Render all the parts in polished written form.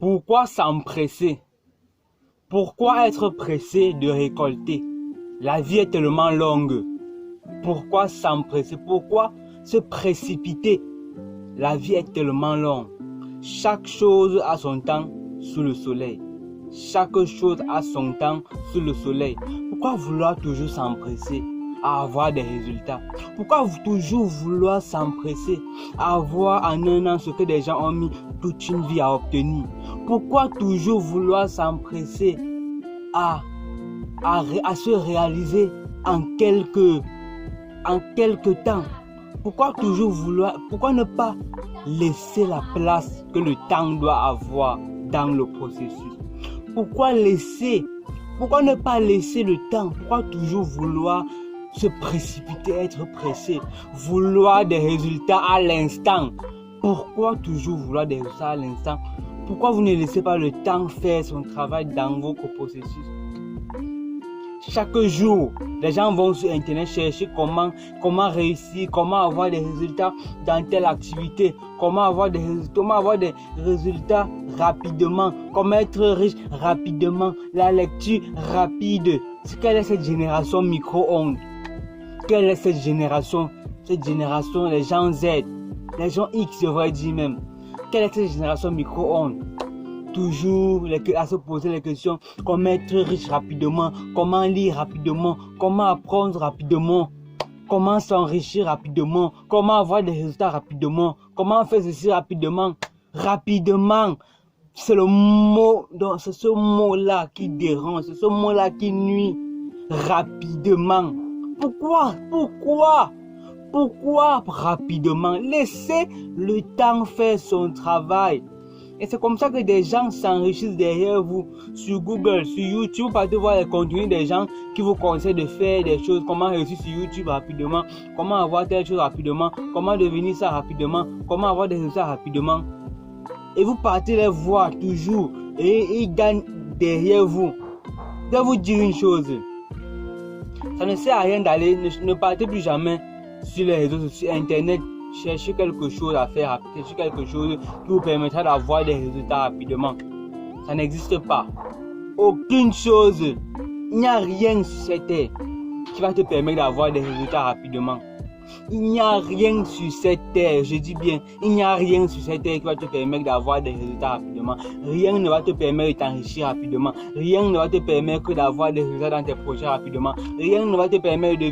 Pourquoi s'empresser? Pourquoi être pressé de récolter? La vie est tellement longue. Pourquoi s'empresser? Pourquoi se précipiter? La vie est tellement longue. Chaque chose a son temps sous le soleil. Chaque chose a son temps sous le soleil. Pourquoi vouloir toujours s'empresser à avoir des résultats? Pourquoi toujours vouloir s'empresser à avoir en un an ce que des gens ont mis toute une vie à obtenir? Pourquoi toujours vouloir s'empresser à se réaliser en quelques temps? Pourquoi toujours vouloir, pourquoi ne pas laisser la place que le temps doit avoir dans le processus? Pourquoi ne pas laisser le temps? Pourquoi toujours vouloir se précipiter, être pressé, vouloir des résultats à l'instant? Pourquoi toujours vouloir des résultats à l'instant? Pourquoi vous ne laissez pas le temps faire son travail dans votre processus? Chaque jour, les gens vont sur Internet chercher comment réussir, comment avoir des résultats dans telle activité, comment avoir des résultats rapidement, comment être riche rapidement, la lecture rapide. Quelle est cette génération micro-ondes? Quelle est cette génération? Cette génération, les gens Z, les gens X, je devrais dire même. Quelle est cette génération micro-ondes? Toujours à se poser les questions, comment être riche rapidement, comment lire rapidement, comment apprendre rapidement, comment s'enrichir rapidement, comment avoir des résultats rapidement, comment faire ceci rapidement. Rapidement, c'est le mot, c'est ce mot-là qui dérange, c'est ce mot-là qui nuit. Rapidement. Pourquoi rapidement? Laissez le temps faire son travail. Et c'est comme ça que des gens s'enrichissent derrière vous. Sur Google, sur YouTube, vous pouvez voir les contenus des gens qui vous conseillent de faire des choses. Comment réussir sur YouTube rapidement. Comment avoir telle chose rapidement. Comment devenir ça rapidement. Comment avoir des résultats rapidement. Et vous partez les voir toujours. Et ils gagnent derrière vous. Je vais vous dire une chose. Ça ne sert à rien d'aller. Ne partez plus jamais sur les réseaux sociaux, sur Internet. Cherchez quelque chose à faire, cherchez quelque chose qui vous permettra d'avoir des résultats rapidement. Ça n'existe pas. Aucune chose, il n'y a rien sur cette terre qui va te permettre d'avoir des résultats rapidement. Il n'y a rien sur cette terre, je dis bien, il n'y a rien sur cette terre qui va te permettre d'avoir des résultats rapidement. Rien ne va te permettre de t'enrichir rapidement. Rien ne va te permettre que d'avoir des résultats dans tes projets rapidement. Rien ne va te permettre de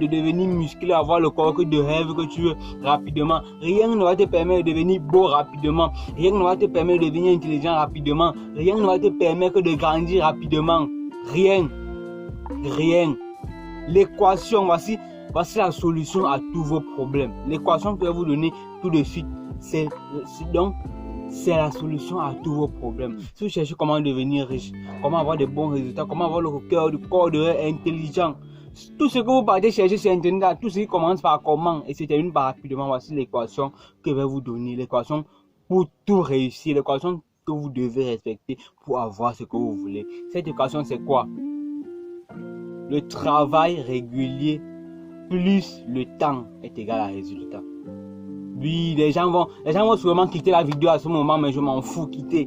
devenir musclé, avoir le corps de rêve que tu veux rapidement. Rien ne va te permettre de devenir beau rapidement. Rien ne va te permettre de devenir intelligent rapidement. Rien ne va te permettre de grandir rapidement. Rien. L'équation, voici la solution à tous vos problèmes. L'équation que je vais vous donner tout de suite, c'est la solution à tous vos problèmes. Si vous cherchez comment devenir riche, comment avoir de bons résultats, comment avoir le corps de rêve intelligent, tout ce que vous partez chercher sur Internet, tout ce qui commence par comment et se termine par rapidement, voici l'équation que je vais vous donner. L'équation pour tout réussir, l'équation que vous devez respecter pour avoir ce que vous voulez. Cette équation, c'est quoi? Le travail régulier plus le temps est égal à résultat. Oui, les gens vont sûrement quitter la vidéo à ce moment, mais je m'en fous, quitter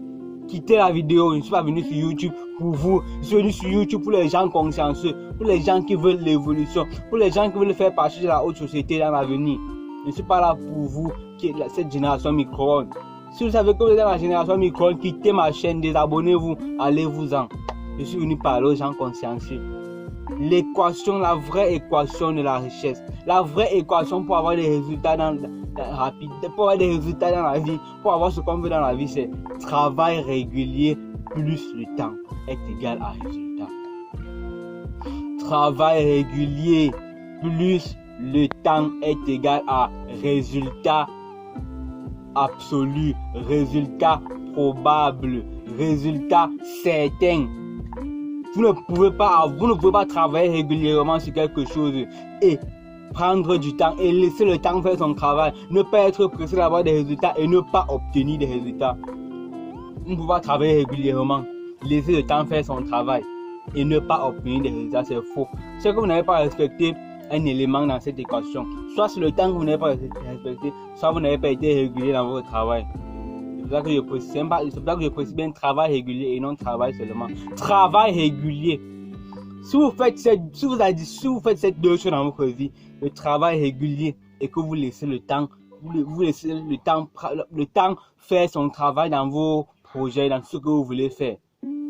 la vidéo. Je ne suis pas venu sur YouTube pour vous. Je suis venu sur YouTube pour les gens consciencieux, pour les gens qui veulent l'évolution, pour les gens qui veulent faire partie de la haute société dans l'avenir. Je ne suis pas là pour vous, qui est cette génération micro-ondes. Si vous savez que vous êtes dans la génération micro-ondes, quittez ma chaîne, désabonnez-vous, allez-vous-en. Je suis venu parler aux gens consciencieux. L'équation, la vraie équation de la richesse, la vraie équation pour avoir des résultats rapides, pour avoir des résultats dans la vie, pour avoir ce qu'on veut dans la vie, c'est travail régulier plus le temps est égal à résultat. Travail régulier plus le temps est égal à résultat absolu, résultat probable, résultat certain. Vous ne pouvez pas travailler régulièrement sur quelque chose et prendre du temps et laisser le temps faire son travail, ne pas être pressé d'avoir des résultats et ne pas obtenir des résultats. Vous ne pouvez pas travailler régulièrement, laisser le temps faire son travail et ne pas obtenir des résultats, c'est faux. C'est que vous n'avez pas respecté un élément dans cette équation. Soit c'est le temps que vous n'avez pas respecté, soit vous n'avez pas été régulier dans votre travail. pour ça que je précise. C'est pour ça que je précise bien travail régulier et non travail seulement. Travail régulier. Si vous faites ces deux choses dans votre vie, le travail régulier et que vous laissez le temps, vous laissez le temps faire son travail dans vos projets, dans ce que vous voulez faire,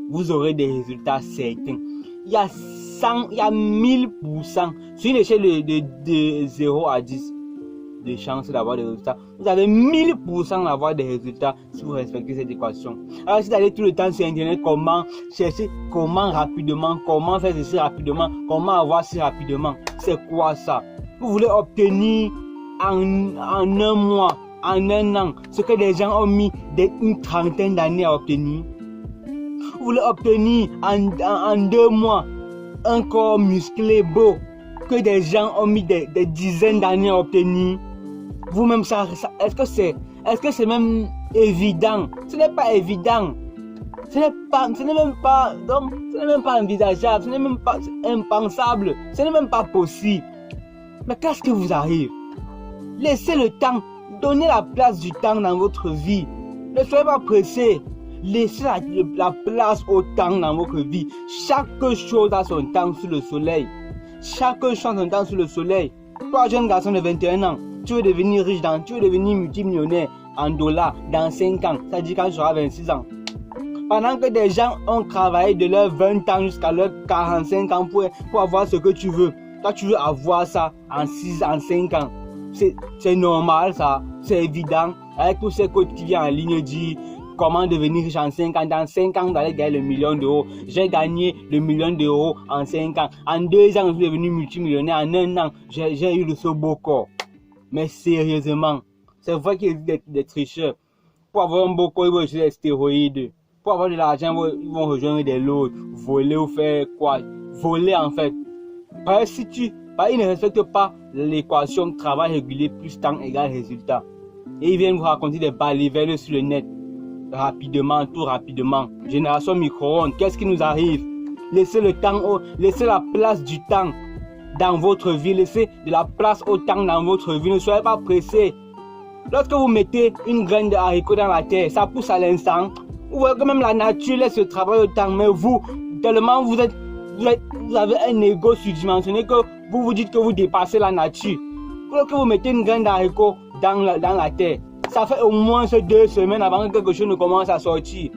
vous aurez des résultats certains. Il y a 1000%. Sur une échelle de 0 à 10 de chances d'avoir des résultats, vous avez 1000% d'avoir des résultats si vous respectez cette équation. Alors si vous allez tout le temps sur internet, comment chercher, comment rapidement, comment faire ceci rapidement, comment avoir ci rapidement, c'est quoi ça? Vous voulez obtenir en un mois, en un an, ce que des gens ont mis une trentaine d'années à obtenir. Vous voulez obtenir en 2 mois un corps musclé beau que des gens ont mis des dizaines d'années à obtenir. Vous-même, est-ce que c'est même évident? Ce n'est pas évident. Ce n'est même pas envisageable. Ce n'est même pas impensable. Ce n'est même pas possible. Mais qu'est-ce que vous arrive? Laissez le temps. Donnez la place du temps dans votre vie. Ne soyez pas pressé. Laissez la place au temps dans votre vie. Chaque chose a son temps sous le soleil. Chaque chose a son temps sous le soleil. Toi, jeune garçon de 21 ans, tu veux devenir riche, tu veux devenir multimillionnaire en dollars dans 5 ans. Ça dit quand tu auras 26 ans. Pendant que des gens ont travaillé de leurs 20 ans jusqu'à leurs 45 ans pour avoir ce que tu veux. Toi, tu veux avoir ça en 5 ans. C'est normal ça, c'est évident. Avec tous ces codes qui viennent en ligne dire comment devenir riche en 5 ans. Dans 5 ans, vous allez gagner le million d'euros. J'ai gagné le million d'euros en 5 ans. En 2 ans, je suis devenu multimillionnaire. En 1 an, j'ai eu ce beau corps. Mais sérieusement, c'est vrai qu'il y a des tricheurs. Pour avoir un beau corps, ils vont utiliser des stéroïdes. Pour avoir de l'argent, ils vont rejoindre des lots, voler ou faire quoi? Voler en fait. Parce qu'ils ne respectent pas l'équation travail régulier plus temps égale résultat. Et ils viennent vous raconter des balivernes sur le net. Rapidement, tout rapidement. Génération micro-ondes, qu'est-ce qui nous arrive? Laissez le temps, laissez la place du temps dans votre vie. Laissez de la place au temps dans votre vie. Ne soyez pas pressé. Lorsque vous mettez une graine de haricot dans la terre, ça pousse à l'instant. Vous voyez que même la nature laisse le travail au temps. Mais vous, tellement vous avez un ego surdimensionné que vous vous dites que vous dépassez la nature. Lorsque vous mettez une graine d'haricot dans la terre, ça fait au moins 2 semaines avant que quelque chose ne commence à sortir.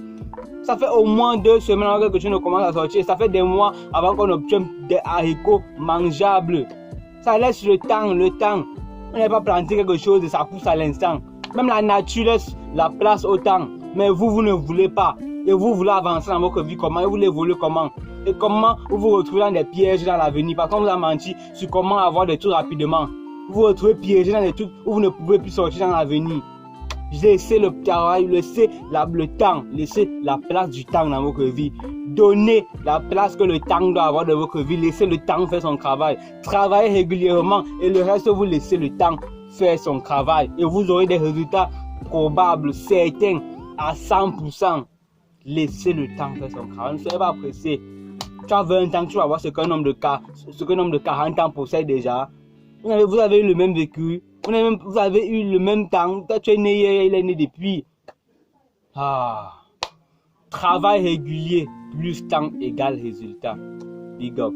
Ça fait au moins 2 semaines avant que quelque chose ne commence à sortir. Ça fait des mois avant qu'on obtienne des haricots mangeables. Ça laisse le temps. On n'a pas planté quelque chose et ça pousse à l'instant. Même la nature laisse la place au temps. Mais vous ne voulez pas. Et vous voulez avancer dans votre vie comment? Et vous voulez évoluer comment? Et comment vous vous retrouvez dans des pièges dans l'avenir? Parce qu'on vous a menti sur comment avoir des trucs rapidement. Vous vous retrouvez piégé dans des trucs où vous ne pouvez plus sortir dans l'avenir. Laissez le travail, laissez le temps, laissez la place du temps dans votre vie. Donnez la place que le temps doit avoir dans votre vie. Laissez le temps faire son travail. Travaillez régulièrement et le reste, vous laissez le temps faire son travail. Et vous aurez des résultats probables, certains, à 100%. Laissez le temps faire son travail. Ne soyez pas pressé. Tu as 20 ans, tu vas voir ce qu'un homme de 40 ans possède déjà. Vous avez eu le même vécu. Vous avez eu le même temps. Toi, tu es né hier, il est né depuis. Travail régulier plus temps égale résultat. Big up.